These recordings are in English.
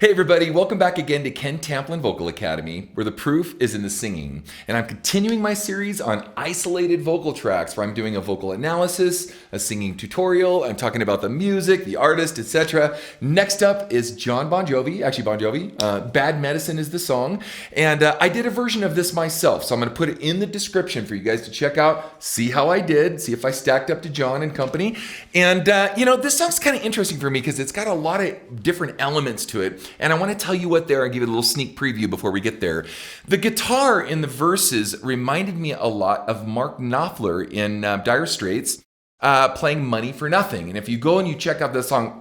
Hey everybody, welcome back again to Ken Tamplin Vocal Academy, where the proof is in the singing. And I'm continuing my series on isolated vocal tracks, where I'm doing a vocal analysis, a singing tutorial, I'm talking about the music, the artist, etc. Next up is Jon Bon Jovi, Bad Medicine is the song. And I did a version of this myself, so I'm gonna put it in the description for you guys to check out, see how I did, see if I stacked up to Jon and company. And this song's kind of interesting for me because it's got a lot of different elements to it. And I want to tell you what there, I'll give you a little sneak preview before we get there. The guitar in the verses reminded me a lot of Mark Knopfler in Dire Straits playing Money for Nothing. And if you go and you check out the song,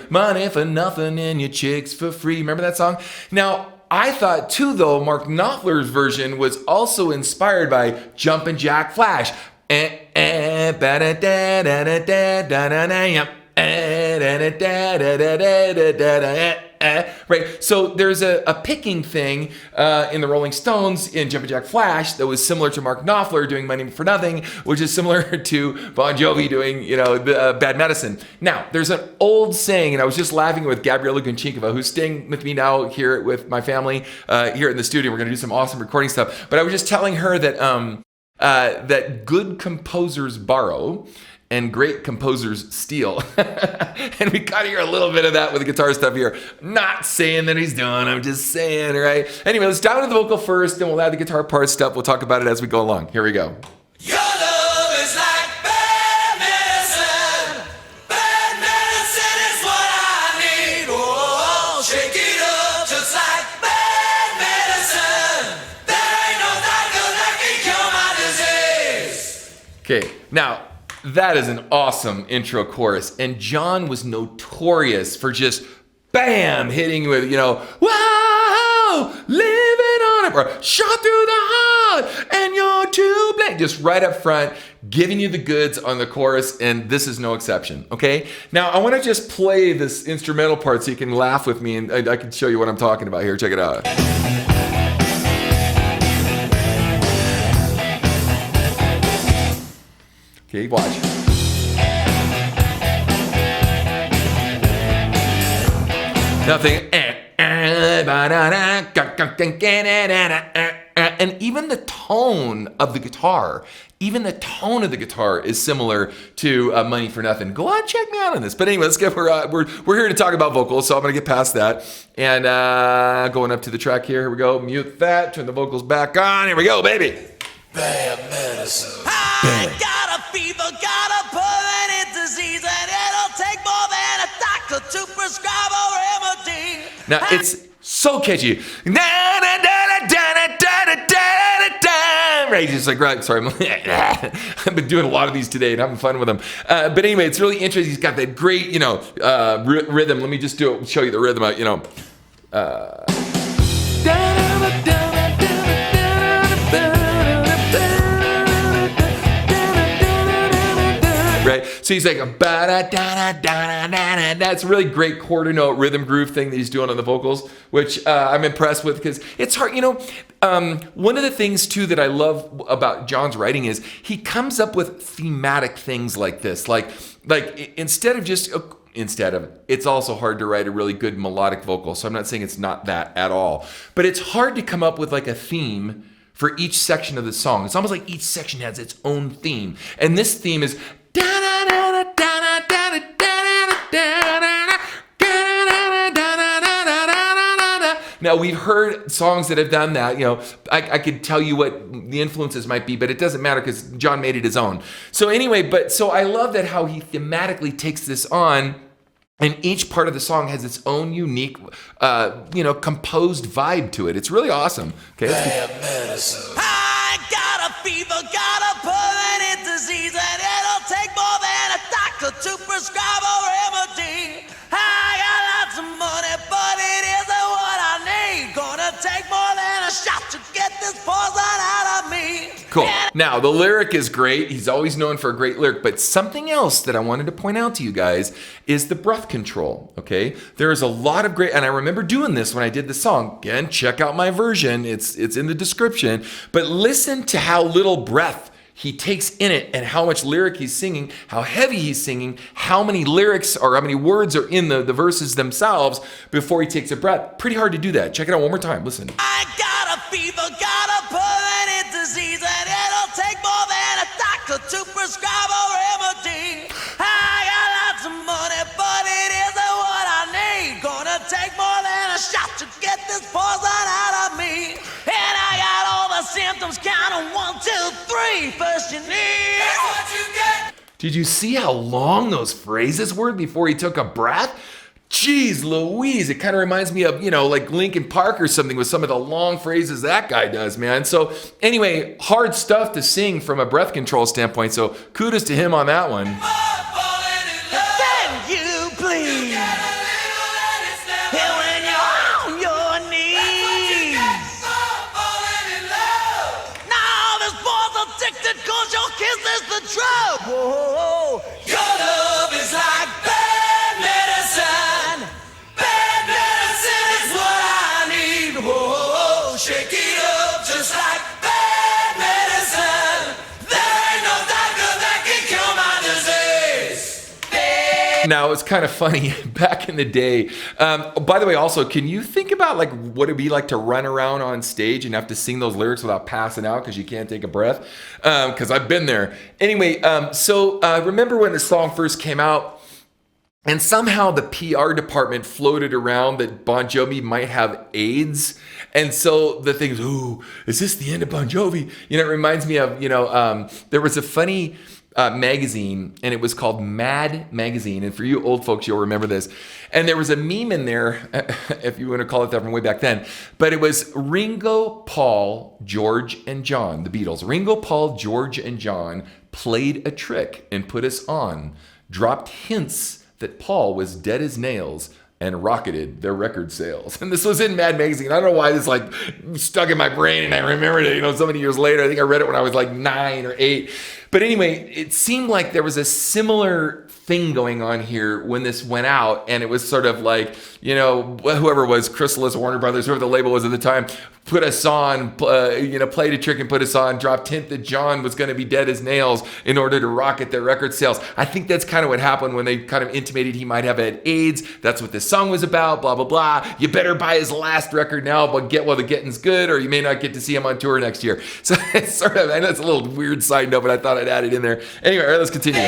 money for nothing and your chicks for free. Remember that song? Now, I thought too, though, Mark Knopfler's version was also inspired by Jumpin' Jack Flash. Right, so there's a picking thing in the Rolling Stones in Jumpin' Jack Flash that was similar to Mark Knopfler doing Money for Nothing, which is similar to Bon Jovi doing, Bad Medicine. Now, there's an old saying, and I was just laughing with Gabriela Gunchinkova, who's staying with me now here with my family here in the studio. We're going to do some awesome recording stuff. But I was just telling her that that good composers borrow and great composers steal. And we got to hear a little bit of that with the guitar stuff here. Not saying that he's doing, I'm just saying, right? Anyway, let's dive into the vocal first, then we'll add the guitar part stuff. We'll talk about it as we go along. Here we go. Your love is like bad medicine. Bad medicine is what I need. Oh, shake it up just like bad medicine. There ain't no doctor that can cure my disease. Okay, now, that is an awesome intro chorus. And Jon was notorious for just, bam, hitting with, wow, living on it, or shot through the heart, and you're too blank. Just right up front, giving you the goods on the chorus, and this is no exception, okay? Now, I want to just play this instrumental part so you can laugh with me, and I can show you what I'm talking about here. Check it out. Okay, watch. Nothing. And even the tone of the guitar, is similar to Money for Nothing. Go on, check me out on this. But anyway, let's get we're here to talk about vocals, so I'm gonna get past that. And going up to the track here. Here we go. Mute that. Turn the vocals back on. Here we go, baby. Bad medicine. I got a fever, got a permanent disease, and it'll take more than a doctor to prescribe a remedy. Now, it's so catchy. Right, just like, right, sorry. I've been doing a lot of these today and having fun with them. But anyway, it's really interesting. He's got that great, rhythm. Let me just show you the rhythm. Right, so he's like a that's a really great quarter note rhythm groove thing that he's doing on the vocals, which I'm impressed with because it's hard. One of the things too that I love about Jon's writing is he comes up with thematic things like this, like instead of, it's also hard to write a really good melodic vocal. So I'm not saying it's not that at all, but it's hard to come up with like a theme for each section of the song. It's almost like each section has its own theme, and this theme is. Now, we've heard songs that have done that. I could tell you what the influences might be, but it doesn't matter because Jon made it his own. So anyway, so I love that how he thematically takes this on, and each part of the song has its own unique, composed vibe to it. It's really awesome. Okay. Bad medicine. I got a fever, got a permanent disease, and it'll take more than a doctor to prescribe a remedy. I got lots of money, but it isn't what I need. Gonna take more than a shot to get this poison out of me. Cool. Now, the lyric is great. He's always known for a great lyric, but something else that I wanted to point out to you guys is the breath control, okay? There is a lot of great, and I remember doing this when I did the song. Again, check out my version. It's in the description. But listen to how little breath he takes in it and how much lyric he's singing, how heavy he's singing, how many lyrics or how many words are in the verses themselves before he takes a breath. Pretty hard to do that. Check it out one more time. Listen. I got a fever, got a permanent disease, and it'll take more than a doctor to prescribe a remedy. I got lots of money, but it isn't what I need. Gonna take more than a shot to get this poison out of me. And I got all the symptoms, count 'em 1, 2, 3. First you need. That's what you get. Did you see how long those phrases were before he took a breath? Jeez Louise, it kind of reminds me of, like Linkin Park or something with some of the long phrases that guy does, man. So anyway, hard stuff to sing from a breath control standpoint. So kudos to him on that one. Can you please? And when you're on your knees. Now this boy's addicted 'cause your kiss is the drug. Whoa, your love is like bad medicine. Bad medicine is what I need. Whoa, shake it up just like bad medicine. There ain't no doctor that can cure my disease. Now, it's kind of funny back in the day. By the way, also, can you think about like what it'd be like to run around on stage and have to sing those lyrics without passing out because you can't take a breath? Because I've been there. Anyway, so remember when the song first came out, and somehow the PR department floated around that Bon Jovi might have AIDS. And so the thing is, ooh, is this the end of Bon Jovi? It reminds me of, there was a funny magazine, and it was called Mad Magazine. And for you old folks, you'll remember this. And there was a meme in there, if you want to call it that from way back then. But it was Ringo, Paul, George, and John, the Beatles. Ringo, Paul, George, and John played a trick and put us on, dropped hints that Paul was dead as nails, and rocketed their record sales. And this was in Mad Magazine. I don't know why this like stuck in my brain and I remembered it, so many years later. I think I read it when I was like 9 or 8. But anyway, it seemed like there was a similar thing going on here when this went out, and it was sort of like, whoever was Chrysalis, Warner Brothers, whoever the label was at the time, put us on, played a trick and put us on, dropped hint that John was going to be dead as nails in order to rocket their record sales. I think that's kind of what happened when they kind of intimated he might have had AIDS. That's what this song was about, blah, blah, blah. You better buy his last record now, but get while the getting's good, or you may not get to see him on tour next year. So it's sort of, I know it's a little weird side note, but I thought I'd add it in there. Anyway, all right, let's continue.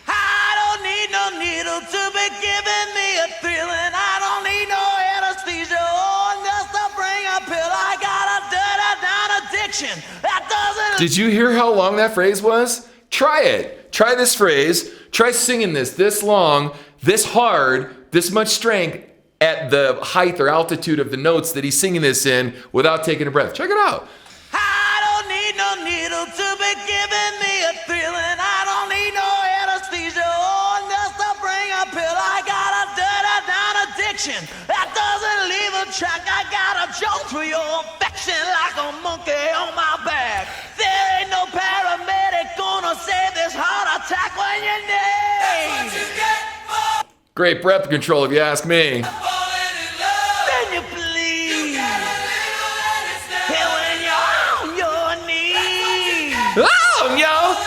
I don't need no needle to be giving me a thrill, and I don't need no anesthesia or just to bring a pill. I got a dirty down addiction that doesn't. Did you hear how long that phrase was? Try it. Try this phrase. Try singing this long, this hard, this much strength at the height or altitude of the notes that he's singing this in without taking a breath. Check it out. I don't need no needle to be giving me a thrill, and I don't need no anesthesia or just to bring a pill. I got a dirty down addiction that doesn't leave a track. I got a joke for your affection like a monkey on my back. There ain't no paramedic gonna save this heart attack when you need. That's what you get for great breath control, if you ask me. falling in love. Can you please? And when you're on your knees. Oh, yo!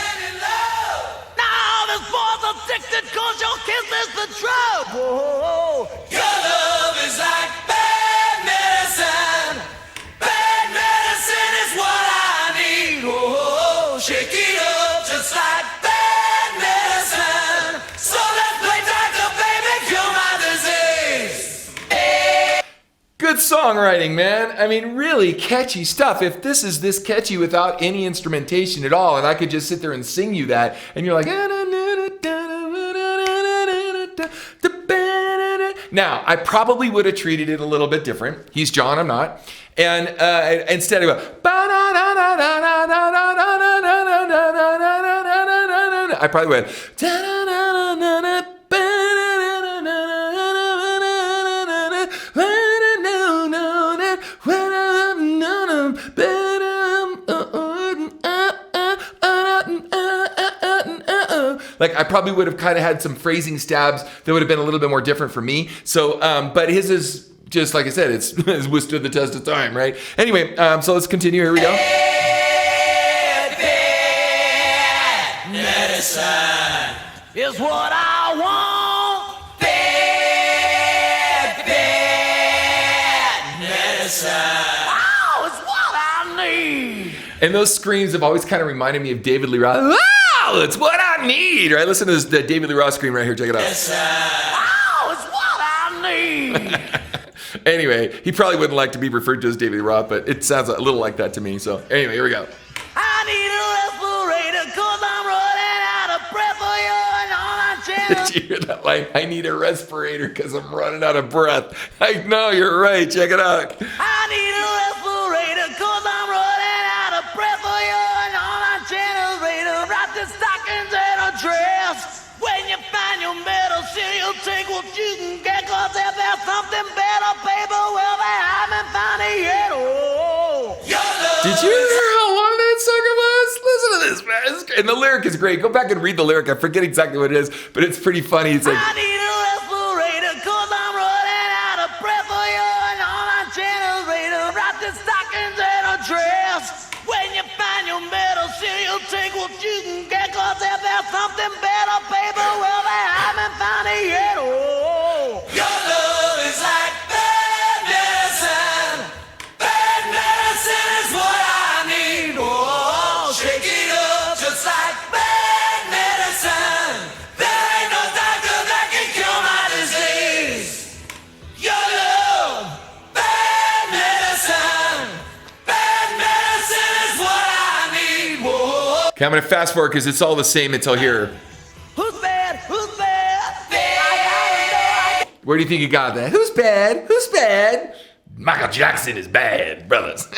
Now this boy's addicted 'cause your kiss is the drug. Whoa, your love is like bad medicine. Bad medicine is what I need. Whoa, shake it up just like bad medicine. So let's play doctor, baby, cure my disease. Good songwriting, man. I mean, really catchy stuff. If this is this catchy without any instrumentation at all, and I could just sit there and sing you that, and you're like, now, I probably would have treated it a little bit different. He's John, I'm not. And instead of I probably would. Like, I probably would have kind of had some phrasing stabs that would have been a little bit more different for me. So, but his is just like I said, it's withstood the test of time, right? Anyway, so let's continue. Here we go. Medicine is what I want. Bad medicine. Oh, it's what I need. And those screams have always kind of reminded me of David Lee Roth. Wow, it's what I need. Right? Listen to this David Lee Roth scream right here. Check it out. Oh, it's what I need. Anyway, he probably wouldn't like to be referred to as David Lee Roth, but it sounds a little like that to me. So anyway, here we go. I need a respirator 'cause I'm running out of breath for you and all my channels. Did you hear that line? I need a respirator because I'm running out of breath. I know, you're right. Check it out. I need a respirator 'cause I'm running out of breath for you and all my channels. Ready to wrap the stockings in a dress. When you find your medal, you'll take what you can get. 'Cause if there's something better, baby, well, they haven't found it yet. Oh, your love. Did you hear how long that song was? Listen to this, man. And the lyric is great. Go back and read the lyric. I forget exactly what it is, but it's pretty funny. It's like, I need a respirator 'cause I'm running out of breath for you and all my channels. Ready to wrap the stockings in a dress. When you find your medal, you'll take what you can get. 'Cause if there's something better, baby, well, they haven't found it yet. Oh, your love is like bad medicine. Bad medicine is what I need. Oh, shake it up just like bad medicine. There ain't no doctor that can cure my disease. Your love, bad medicine. Bad medicine is what I need. Whoa. okay, I'm going to fast forward because it's all the same until here. Who's bad? Who's bad? Bad. Where do you think you got that? Who's bad? Who's bad? Michael Jackson is bad, brothers.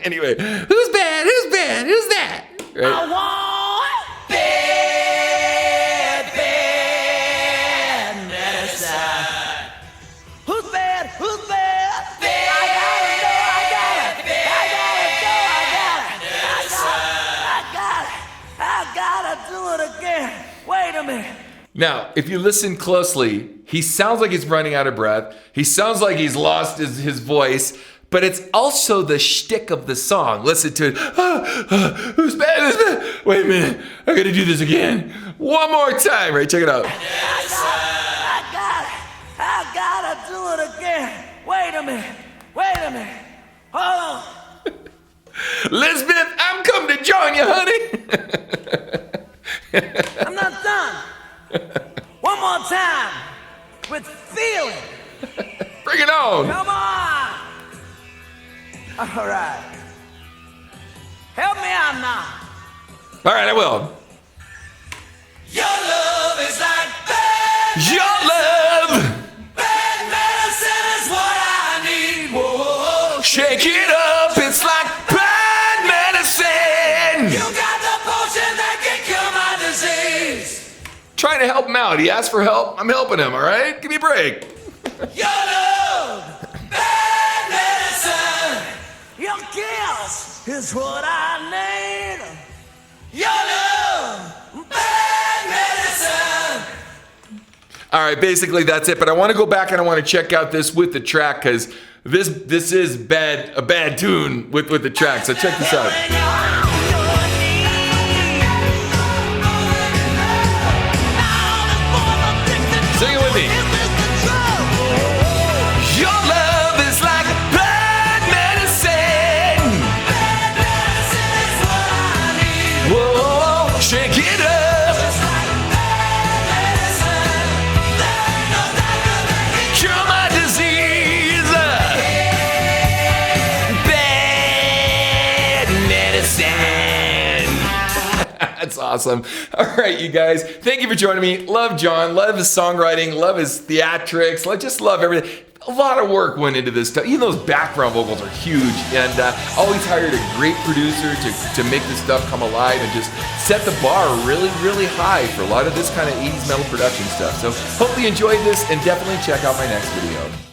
Anyway, who's bad? Who's bad? Who's that? I Right? want bad, bad medicine. Who's bad? Who's bad? I gotta do it again. Wait a minute. Now, if you listen closely, he sounds like he's running out of breath. He sounds like he's lost his voice, but it's also the shtick of the song. Listen to it. Who's bad? Who's bad? Wait a minute. I gotta do this again. One more time. Right, check it out. I gotta do it again. Wait a minute. Wait a minute. Hold on. Elizabeth, I'm coming to join you, honey. I'm not done. One more time. With feeling. Bring it on. Come on. All right. Help me out now. All right, I will. Your love is like bad. Your love. Bad medicine is what I need. Whoa. Shake it up. It's like bad medicine. You got the potion that can cure my disease. Trying to help him out. He asked for help. I'm helping him, all right? Give me a break. Your love, bad medicine. Your kiss is what I need. Your love, bad medicine. All right, basically that's it. But I want to go back and I want to check out this with the track because this is a bad tune with the track. So check this out. Sing it with me. Your love is like bad medicine. Whoa, shake it up. Cure my disease. Bad medicine. That's awesome. All right, you guys. Thank you for joining me. Love John. Love his songwriting. Love his theatrics. Just love everything. A lot of work went into this stuff. Even those background vocals are huge. And always hired a great producer to make this stuff come alive and just set the bar really, really high for a lot of this kind of 80s metal production stuff. So hopefully you enjoyed this and definitely check out my next video.